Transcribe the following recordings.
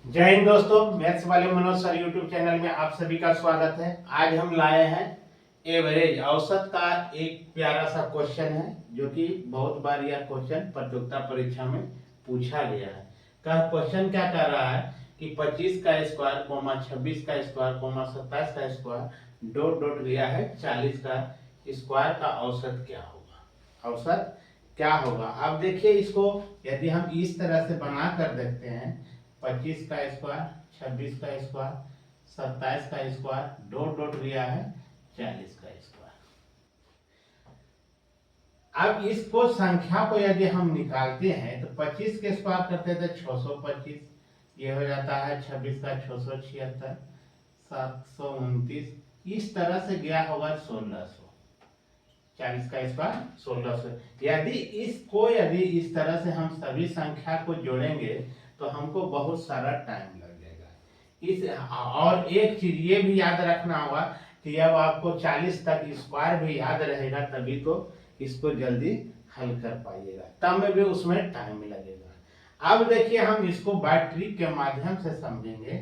जय हिंद दोस्तों, मैथ्स वाले मनोज सर यूट्यूब चैनल में आप सभी का स्वागत है। आज हम लाए हैं एवरेज औसत का एक प्यारा सा क्वेश्चन है, जो कि बहुत बार यह क्वेश्चन प्रतियोगिता परीक्षा में पूछा गया है। क्वेश्चन क्या कर रहा है कि 25 का स्क्वायर, 26 का स्क्वायर, 27 का स्क्वायर डॉट डॉट दिया है 40 का स्क्वायर का औसत क्या होगा। औसत क्या होगा। अब देखिए, इसको यदि हम इस तरह से बना कर देखते हैं, 25 का स्क्वायर, 26 का स्क्वायर, 27 का स्क्वायर डॉट डॉट दिया है 40 का स्क्वायर। अब इसको संख्या को यदि हम निकालते हैं तो 25 के स्क्वायर करते थे 625, ये हो जाता है 26 का 676, 729, इस तरह से गया होगा 1600। 40 का स्क्वायर 1600। यदि इस तरह से हम सभी संख्या को जोड़ेंगे तो हमको बहुत सारा टाइम लग जाएगा। और एक चीज ये भी याद रखना होगा कि अब आपको 40 तक स्क्वायर भी याद रहेगा, तभी तो इसको जल्दी हल कर पाइएगा, तब में भी उसमें टाइम लगेगा। अब देखिए, हम इसको बाय ट्रिक के माध्यम से समझेंगे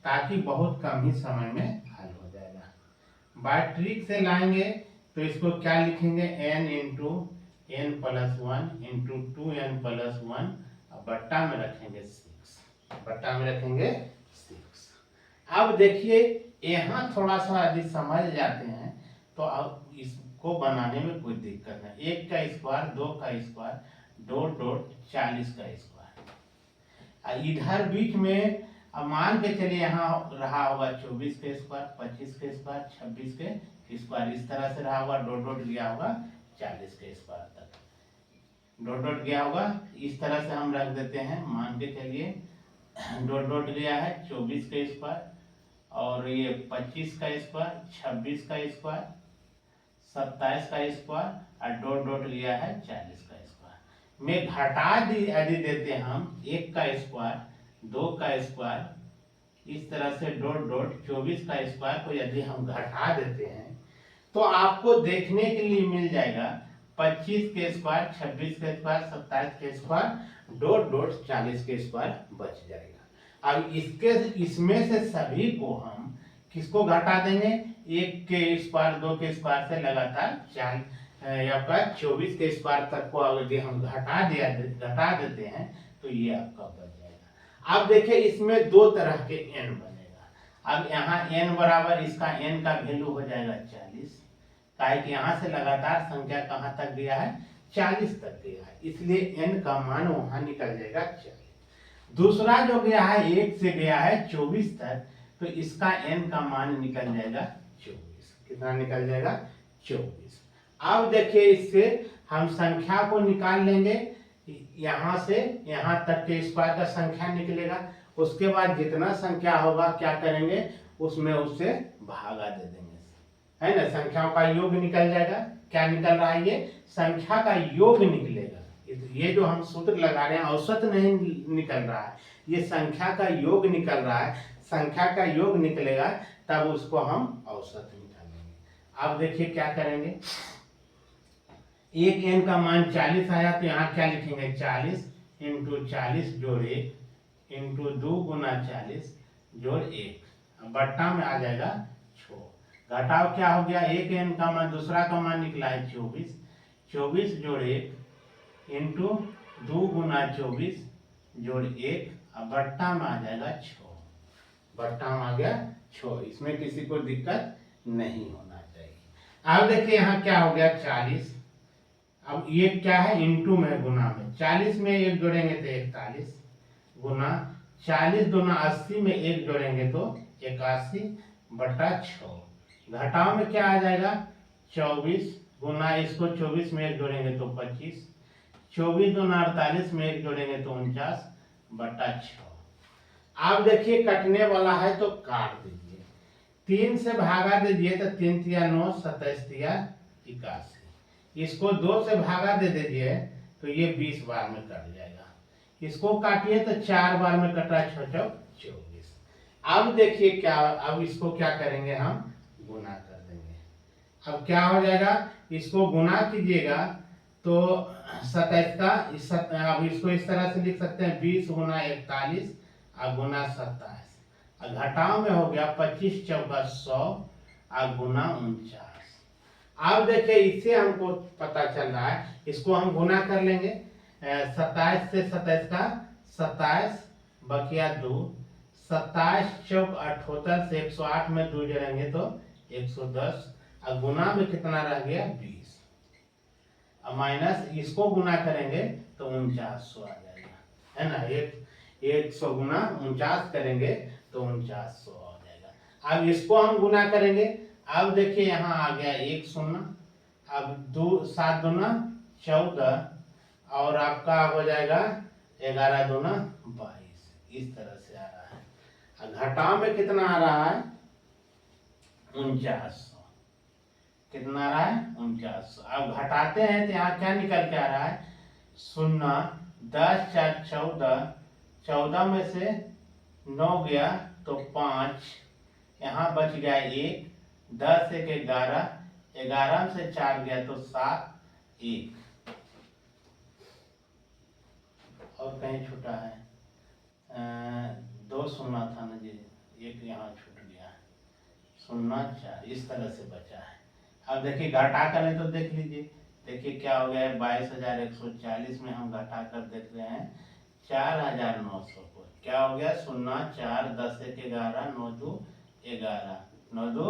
ताकि बहुत कम ही समय में हल हो जाएगा। बाय ट्रिक से लाएंगे तो इसको क्या लिखेंगे, n into n plus one into 2n+1, बट्टा में रखेंगे 6, बट्टा में रखेंगे 6। अब देखिए, यहाँ थोड़ा सा यदि समझ जाते हैं तो अब इसको बनाने में कोई दिक्कत नहीं। 1 का स्क्वायर, 2 का स्क्वायर डॉट डॉट 40 का स्क्वायर। इधर बीच में अब मान के चलिए यहाँ रहा होगा 24 के स्क्वायर, 25 के स्क्वायर, 26 के स्क्वायर, इस तरह से रहा होगा, डॉट डॉट गया होगा 40 के स्क्वायर तक, डॉट डॉट गया होगा। इस तरह से हम रख देते हैं, मान के चलिए डॉट डॉट गया है 24 का स्क्वायर, और ये 25 का स्क्वायर, 26 का स्क्वायर, 27 का स्क्वायर, और डॉट डॉट गया है 40 का स्क्वायर में घटा दी यदि देते हम 1 का स्क्वायर, 2 का स्क्वायर, इस तरह से डॉट डॉट 24 का स्क्वायर को यदि हम घटा देते हैं तो आपको देखने के लिए मिल जाएगा 25 के स्क्वायर, 26 के स्क्वायर, 27 के स्क्वायर डॉट डॉट 40 के स्क्वायर बच जाएगा। अब इसमें से सभी को हम किसको घटा देंगे, 1 के स्क्वायर, 2 के स्क्वायर से लगातार 24 के स्क्वायर तक को यदि हम घटा देते हैं तो ये आपका बच जाएगा। अब देखिए, इसमें दो तरह के n बनेगा। अब यहाँ n बराबर, इसका n का वैल्यू हो जाएगा 40, काहे कि यहाँ से लगातार संख्या कहाँ तक गया है, 40 तक गया है, इसलिए n का मान वहां निकल जाएगा 40। दूसरा जो गया है 1 से गया है 24 तक, तो इसका n का मान निकल जाएगा 24। कितना निकल जाएगा, 24। अब देखिए, इससे हम संख्या को निकाल लेंगे, यहाँ से यहाँ तक के स्क्वायर का संख्या निकलेगा। उसके बाद जितना संख्या होगा क्या करेंगे, उसमें उससे भागा दे देंगे, है ना, संख्याओं का योग निकल जाएगा। क्या निकल रहा है, ये संख्या का योग निकलेगा। ये जो हम सूत्र लगा रहे हैं, औसत नहीं निकल रहा है, ये संख्या का योग निकल रहा है। संख्या का योग निकलेगा तब उसको हम औसत निकालेंगे। अब देखिए क्या करेंगे, एक n का मान 40 आया तो यहाँ क्या लिखेंगे, 40 इंटू 40 जोड़ 1 इंटू 2 गुना 40 जोड़ 1, बट्टा में आ जाएगा 6। घटाव क्या हो गया, एक n का मान, दूसरा का मान निकला है 24, 24 जोड़ 1 इंटू 2 गुना 24 जोड़ 1, बट्टा में आ जाएगा 6, बट्टा में आ गया 6। इसमें किसी को दिक्कत नहीं होना चाहिए। अब देखिए यहाँ क्या हो गया 40, अब ये क्या है, इंटू में, गुना में, 40 में 1 जोड़ेंगे तो 41 गुना 40 दूना 80 में 1 जोड़ेंगे तो 81 बटा 6। घटाव में क्या आ जाएगा, 24 गुना, इसको 24 में 1 जोड़ेंगे तो 25, 24 दूना 48 में 1 जोड़ेंगे तो 49 बटा 6। अब देखिए कटने वाला है तो काट दीजिए, 3 से भागा दीजिए तो 3 तिया 9, 27 तिया 81, इसको 2 से भागा दे दीजिए तो ये 20 बार में कट जाएगा। इसको काटिए तो 4 बार में कटा, 6 चौक 24। अब देखिए क्या, अब इसको क्या करेंगे, हम गुना कर देंगे। अब क्या हो जाएगा, इसको गुना कीजिएगा तो 27 का, अब इसको इस तरह से लिख सकते हैं, 20 गुना 41 और गुना 27, और घटाओ में हो गया 25 चौका 100 और गुना 49। अब देखिए इससे हमको पता चल रहा है, इसको हम गुना कर लेंगे 27 से 27 का 27 बकिया 2, 27 चौक 78 से 108 में 2 जोड़ेंगे तो 110, और गुना में कितना रह गया 20, और माइनस इसको गुना करेंगे तो 4900 आ जाएगा, है ना। 100 गुना 49 करेंगे तो 4900 आ जाएगा। अब इसको हम गुना करेंगे, अब देखिए यहाँ आ गया 1 शून्य, अब 7 दूना 14 और आपका हो जाएगा 11 दूना 22, इस तरह से आ रहा है। घटाओ में कितना आ रहा है 4900, कितना आ रहा है 4900। अब घटाते हैं तो यहाँ क्या निकल के आ रहा है 0, 10 4 14, 14 में से 9 गया तो 5, यहाँ बच गया 1, 10 1 11, 11 से 4 गया तो 7, 1 और कहीं छूटा है 2 शून्य था ना जी, 1 यहाँ छूट गया, 0 4, इस तरह से बचा है। अब देखिए घटा करें तो देख लीजिए, देखिए क्या हो गया है 22,140 में हम घटा कर देख रहे हैं 4,900 को, क्या हो गया 0 4 10 1 11, 9 2 11, 9 2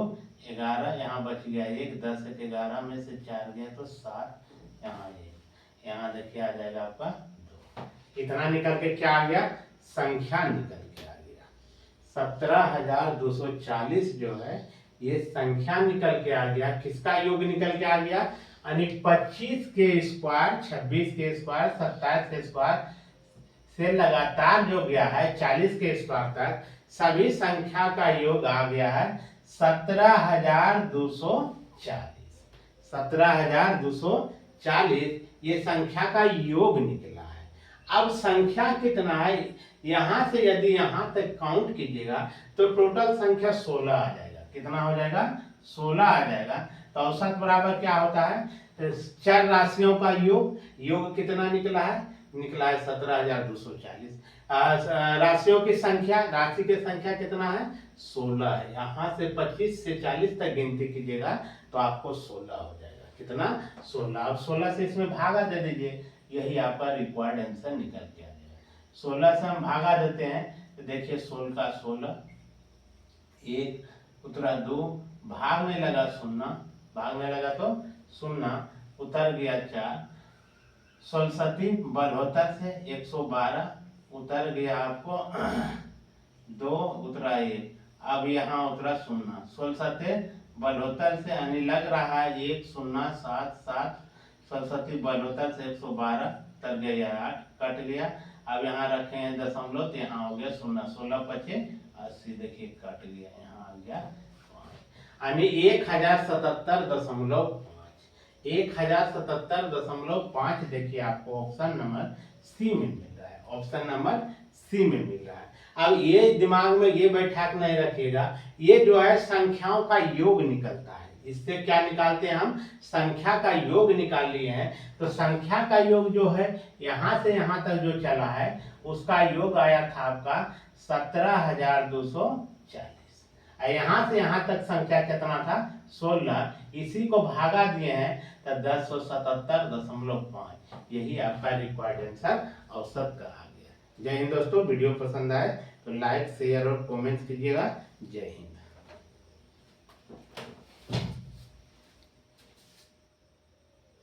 11, यहाँ बच गया 1, 10 1 11 में से 4 गया तो 7, यहाँ 1, यहाँ देखिए आ जाएगा आपका 2। इतना निकल के क्या आ गया संख्या निकल के आ गया 17,240 जो है ये संख्या निकल के आ गया। किसका योग निकल के आ गया, यानी 25 के स्क्वायर, 26 के स्क्वायर, 27 के स्क्वायर से लगातार जो गया है 40 के स्क्वायर तक सभी संख्या का योग आ गया है 17,240। 17,240 ये संख्या का योग निकला है। अब संख्या कितना है, यहाँ से यदि यहाँ तक काउंट कीजिएगा तो टोटल संख्या 16 आ जाएगा। कितना हो जाएगा 16 आ जाएगा। तो औसत बराबर क्या होता है, चर राशियों का योग, योग कितना निकला है 17,240। राशियों की संख्या, राशि की संख्या कितना है 16 है। यहाँ से 25 से 40 तक गिनती कीजिएगा तो आपको 16 हो जाएगा। कितना 16। अब 16 से इसमें भागा दे दीजिए, यही आपका रिक्वायर्ड आंसर निकल के आ जाएगा। 16 से हम भागा देते हैं तो देखिए 16 का 16, 1 उतरा 2, भागने लगा 0, भागने लगा तो 0, उतर गया 4, 16 बलहोतर से 112, उतर गया आपको 2, उतरा 1, अब यहाँ उतरा 0, 16 बलहोतर से यानी लग रहा है 1 0 7 7, 16 बलहोतर से 112, उतर गया 8, कट गया। अब यहाँ रखे हैं दशमलव तो यहाँ हो गया 0, 16 पचे 80, देखिए कट गया, यहाँ आ गया 5, यानी 1077.5, 1077.5 देखिए आपको ऑप्शन नंबर सी में मिल रहा है, ऑप्शन नंबर सी में मिल रहा है। अब ये दिमाग में ये बैठा के नहीं रखिएगा, ये जो है संख्याओं का योग निकलता है। इससे क्या निकालते हैं हम, संख्या का योग निकाल लिए हैं। तो संख्या का योग जो है यहाँ से यहाँ तक जो चला है उसका योग आया था आपका 17,240। यहाँ से यहाँ तक संख्या कितना था 16, इसी को भागा दिए हैं तो 1077.5, यही आपका रिक्वायर्ड आंसर औसत का आ गया। जय हिंद दोस्तों, वीडियो पसंद आए तो लाइक शेयर और कमेंट्स कीजिएगा। जय हिंद।